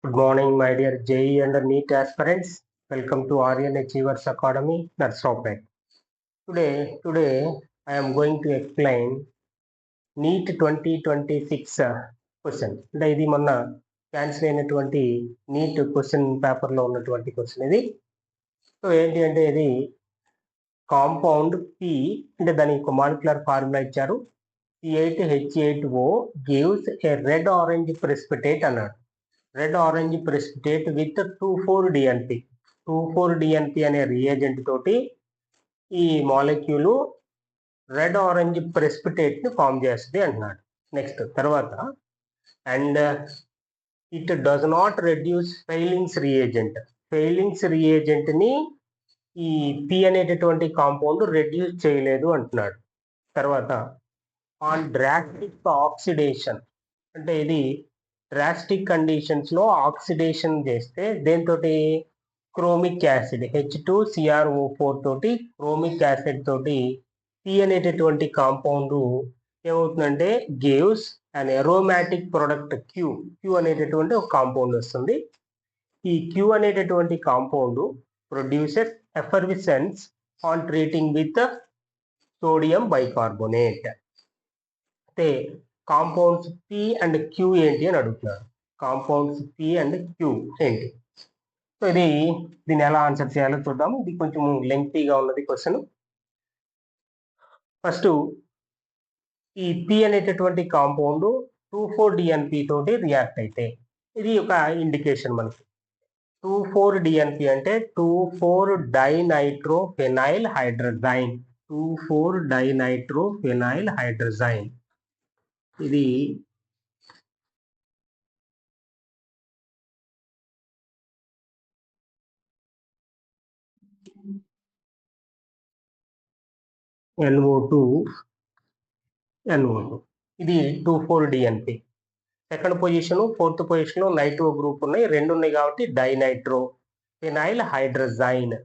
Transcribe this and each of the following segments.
Good morning, my dear JEE and NEET aspirants. Welcome to Aryan Achievers Academy, Narsopet. Today, I am going to explain NEET 2026 question. అంటే ఇది మొన్న cancel అయినటువంటి neat question పేపర్లో ఉన్నటువంటి question ఇది. So ఏంటి అంటే ఇది కాంపౌండ్ పి అంటే దానికి మాలిక్యులర్ ఫార్ములా ఇచ్చారు. C8H8O gives a red orange precipitate అన్నాడు. Red orange precipitate with 2,4-DNP 2,4-DNP అనే రియేజెంట్ తోటి ఈ మాలిక్యూల్ రెడ్ ఆరెంజ్ ప్రెసిపిటేట్ ని ఫామ్ చేస్తుంది అంటున్నాడు. నెక్స్ట్ తర్వాత and it does not reduce failings reagent ని ఈ పి అనేటటువంటి కాంపౌండ్ రెడ్యూస్ చేయలేదు అంటున్నాడు. తర్వాత ఆన్ డ్రాస్టిక్ ఆక్సిడేషన్ అంటే ఇది డ్రాస్టిక్ కండిషన్స్ లో ఆక్సిడేషన్ చేస్తే దేంతో క్రోమిక్ యాసిడ్ H2CrO4 తోటి క్రోమిక్ యాసిడ్ తోటి పి అనేటటువంటి కాంపౌండ్ ఏమవుతుందంటే gives and aromatic product Q అనేటటువంటి ఒక కాంపౌండ్ వస్తుంది. ఈ క్యూ అనేటటువంటి compound produces effervescence on treating with sodium bicarbonate. అంటే కాంపౌండ్స్ పి అండ్ క్యూ ఏంటి అని అడుగుతున్నారు. కాంపౌండ్స్ పి అండ్ క్యూ ఏంటి? సో దీన్ని ఎలా ఆన్సర్ చేయాలో చూద్దాం. ఇది కొంచెం లెంగ్తీగా ఉన్నది క్వశ్చన్. ఫస్ట్ ఈ పి అనేటటువంటి కాంపౌండ్ 2,4-DNP తోటి రియాక్ట్ అయితే ఇది ఒక ఇండికేషన్ మనకి. 2,4-DNP అంటే 2,4-డైనైట్రోఫెనైల్ హైడ్రజైన్ 2,4-డైనైట్రోఫెనైల్ హైడ్రజైన్. ఇది NO2 ఇది 2,4-DNP. Second position, fourth position లో నైట్రో గ్రూప్ ఉన్నాయి, రెండు ఉన్నాయి కాబట్టి dinitro phenyl hydrazine.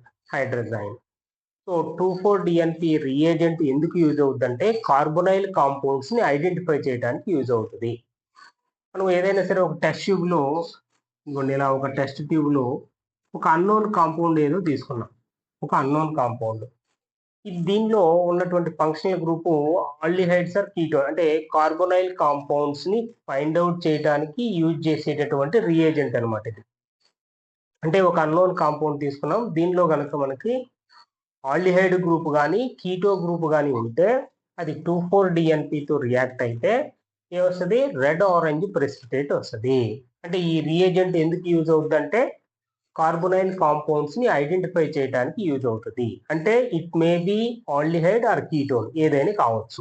So 2,4-DNP reagent ఎందుకు యూజ్ అవుతుందంటే కార్బొనైల్ కాంపౌండ్స్ ని ఐడెంటిఫై చేయడానికి యూజ్ అవుతుంది. మనం ఏదైనా సరే ఒక టెస్ట్ ట్యూబ్ లో ఇలా ఒక టెస్ట్ ట్యూబ్ లో ఒక అన్నోన్ కాంపౌండ్ ఏదో తీసుకున్నాం, ఒక అన్నోన్ కాంపౌండ్. దీనిలో ఉన్నటువంటి functional group aldehydes or ketone అంటే కార్బొనైల్ కాంపౌండ్స్ ని ఫైండ్ అవుట్ చేయడానికి యూజ్ చేసేటటువంటి రియేజెంట్ అనమాట ఇది. అంటే ఒక అన్నోన్ కాంపౌండ్ తీసుకున్నాం, దీనిలో కనుక మనకి ఆల్డిహైడ్ గ్రూప్ కానీ కీటో గ్రూప్ కానీ ఉంటే అది 2,4-DNP తో రియాక్ట్ అయితే ఏమొస్తుంది? రెడ్ ఆరెంజ్ ప్రెసిపిటేట్ వస్తుంది. అంటే ఈ రియేజెంట్ ఎందుకు యూజ్ అవుతుంది అంటే కార్బొనైల్ కాంపౌండ్స్ ని ఐడెంటిఫై చేయడానికి యూజ్ అవుతుంది. అంటే it may be aldehyde or ketone ఏదైనా కావచ్చు.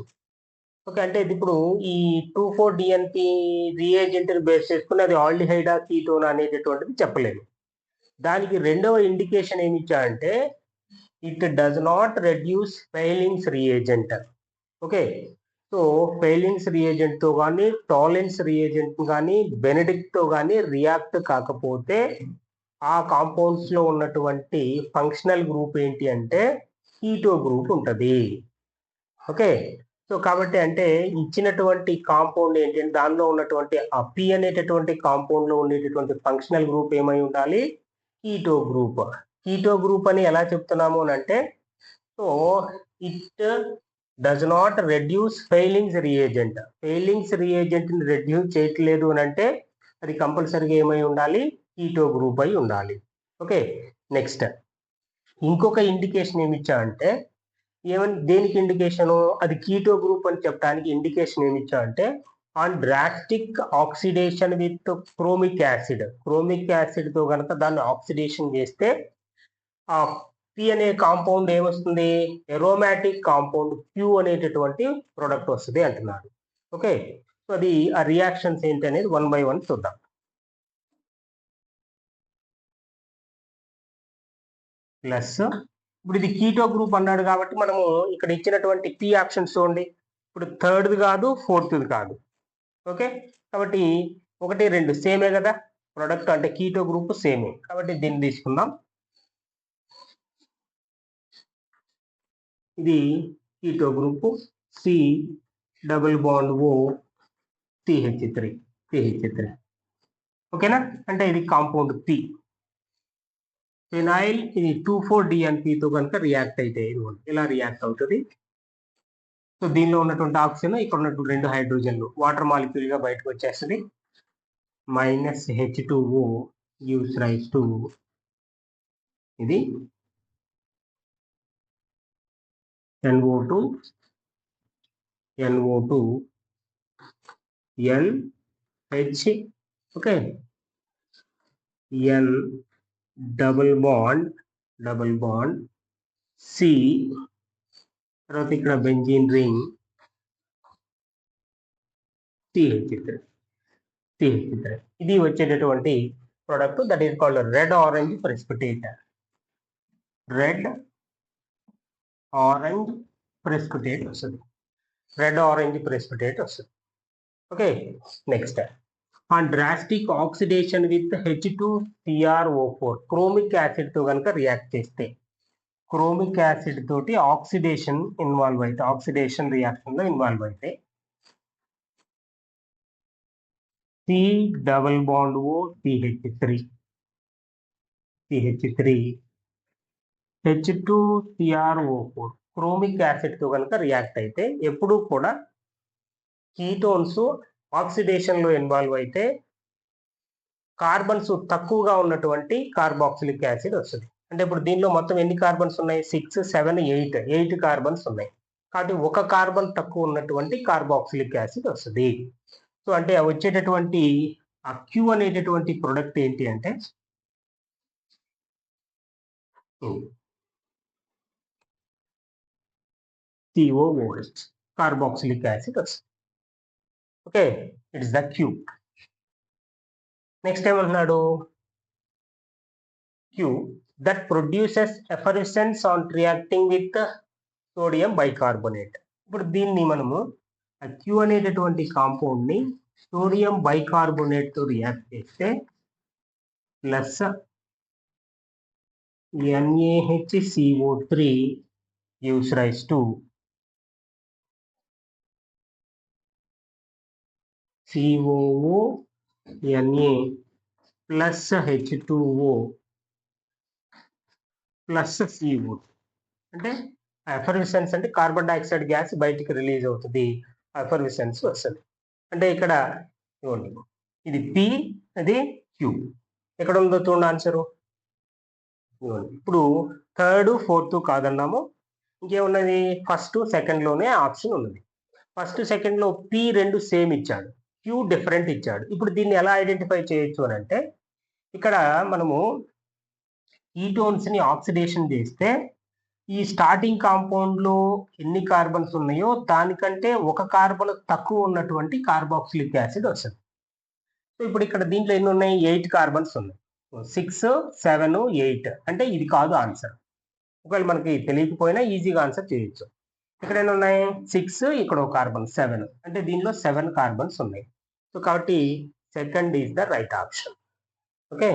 ఓకే, అంటే ఇప్పుడు ఈ 2,4-DNP రియేజెంట్ ని బేస్ చేసుకుని అది ఆల్డిహైడ్ ఆర్ కీటోన్ అనేటటువంటిది చెప్పలేము. దానికి రెండవ ఇండికేషన్ ఏమి ఇచ్చారంటే it does not reduce failings reagent. Okay, so failings reagent తో కానీ టాలెన్స్ రియేజెంట్ కానీ బెనెడిక్ట్ తో కానీ రియాక్ట్ కాకపోతే ఆ కాంపౌండ్స్ లో ఉన్నటువంటి ఫంక్షనల్ గ్రూప్ ఏంటి అంటే కీటో గ్రూప్ ఉంటుంది. ఓకే, సో కాబట్టి అంటే ఇచ్చినటువంటి కాంపౌండ్ ఏంటి అంటే దానిలో ఉన్నటువంటి ఆ పి అనేటటువంటి కాంపౌండ్ లో ఉండేటటువంటి ఫంక్షనల్ గ్రూప్ ఏమై ఉండాలి? Keto group. కీటో గ్రూప్ అని ఎలా చెప్తున్నాము అని అంటే so it does not reduce failings reagent ని రెడ్యూస్ చేయట్లేదు అని అంటే అది కంపల్సరీగా ఏమై ఉండాలి? కీటో గ్రూప్ అయి ఉండాలి. ఓకే, నెక్స్ట్ ఇంకొక ఇండికేషన్ ఏమి ఇచ్చా అంటే దేనికి ఇండికేషను? అది కీటో గ్రూప్ అని చెప్పడానికి ఇండికేషన్ ఏమి ఇచ్చా అంటే on drastic oxidation with chronic acid తో కనుక దాన్ని ఆక్సిడేషన్ చేస్తే ఆ పి అనే కాంపౌండ్ ఏమొస్తుంది? ఎరోమాటిక్ కాంపౌండ్ క్యూ అనేటటువంటి ప్రొడక్ట్ వస్తుంది అంటున్నాడు. ఓకే, సో అది ఆ రియాక్షన్స్ ఏంటి అనేది 1 by 1 చూద్దాం. ప్లస్ ఇప్పుడు ఇది కీటో గ్రూప్ అన్నాడు కాబట్టి మనము ఇక్కడ ఇచ్చినటువంటి పి ఆప్షన్స్ చూడండి. ఇప్పుడు థర్డ్ది కాదు, ఫోర్త్ది కాదు. ఓకే, కాబట్టి 1, 2 సేమే కదా, ప్రొడక్ట్ అంటే కీటో గ్రూప్ సేమే కాబట్టి దీన్ని తీసుకుందాం. ఇది keto group C double bond O CH3 ఓకేనా, అంటే ఇది కాంపౌండ్ పి. ఫినాయిల్ ఇది 2,4-DNP తో కనుక రియాక్ట్ అయితే ఇలా రియాక్ట్ అవుతుంది. సో దీనిలో ఉన్నటువంటి ఆక్సిజన్ ఇక్కడ ఉన్నటువంటి 2 హైడ్రోజన్లు వాటర్ మాలిక్యూల్ గా బయటకు వచ్చేస్తుంది. -H2O gives rise to ఇది NO2 LH, okay, N double bond C, తర్వాత ఇక్కడ బెంజీన్ రింగ్ CH3. ఇది వచ్చేటటువంటి product that is called red orange precipitate. Red orange precipitate వస్తుంది. Okay, next on drastic oxidation with H2CrO4 chromic acid తో కనుక react చేస్తే, chromic acid తోటి oxidation reaction లో ఇన్వాల్వ్ అయితే C double bond O CH3 H2CrO4 chromic acid తో కనుక react అయితే ఎప్పుడు కూడా కీటోన్స్ ఆక్సిడేషన్ లో ఇన్వాల్వ్ అయితే కార్బన్స్ తక్కువగా ఉన్నటువంటి కార్బాక్సిలిక్ యాసిడ్ వస్తుంది. అంటే ఇప్పుడు దీనిలో మొత్తం ఎన్ని కార్బన్స్ ఉన్నాయి? 6, 7, 8 కార్బన్స్ ఉన్నాయి. కాబట్టి ఒక కార్బన్ తక్కువ ఉన్నటువంటి కార్బాక్సిలిక్ యాసిడ్ వస్తుంది. సో అంటే వచ్చేటటువంటి ఆ క్యూ అనేటటువంటి ప్రొడక్ట్ ఏంటి అంటే COOH, కార్బాక్సిలిక్ యాసిడ్ వస్తుంది. Okay, it's the Q. Next ఏమంటున్నాడు? Q that produces effervescence on reacting with sodium bicarbonate. ఇప్పుడు దీన్ని మనము క్యూ అనేటటువంటి కాంపౌండ్ ని సోడియం బైకార్బోనేట్ తో రియాక్ట్ చేస్తే plus NaHCO3 gives rise to COO Na plus H2O plus CO. అంటే ఎఫర్విసెన్స్ అంటే కార్బన్ డైఆక్సైడ్ గ్యాస్ బయటికి రిలీజ్ అవుతుంది, ఎఫర్విసెన్స్ వస్తుంది. అంటే ఇక్కడ ఇవ్వండి, ఇది P, అది Q. ఎక్కడ ఉందో చూడండి ఆన్సరు. ఇప్పుడు 3rd, 4th కాదన్నాము, ఇంకేమున్నది? 1st, 2nd లోనే ఆప్షన్ ఉన్నది. 1st, 2nd లో P 2 సేమ్ ఇచ్చాడు, Q డిఫరెంట్ ఇచ్చాడు. ఇప్పుడు దీన్ని ఎలా ఐడెంటిఫై చేయొచ్చు అని అంటే ఇక్కడ మనము కీటోన్స్ ని ఆక్సిడేషన్ చేస్తే ఈ స్టార్టింగ్ కాంపౌండ్ లో ఎన్ని కార్బన్స్ ఉన్నాయో దానికంటే ఒక కార్బన్ తక్కువ ఉన్నటువంటి కార్బాక్సిలిక్ యాసిడ్ వస్తుంది. సో ఇప్పుడు ఇక్కడ దీంట్లో ఎన్ని ఉన్నాయి? 8 కార్బన్స్ ఉన్నాయి. 6, 7, 8 అంటే ఇది కాదు ఆన్సర్. ఒకవేళ మనకి తెలియకపోయినా ఈజీగా ఆన్సర్ చేయొచ్చు. ఇక్కడ ఎన్ని ఉన్నాయి? 6, ఇక్కడ ఒక కార్బన్ 7 అంటే దీనిలో 7 కార్బన్స్ ఉన్నాయి. సో కాబట్టి 2nd is the right option. Okay.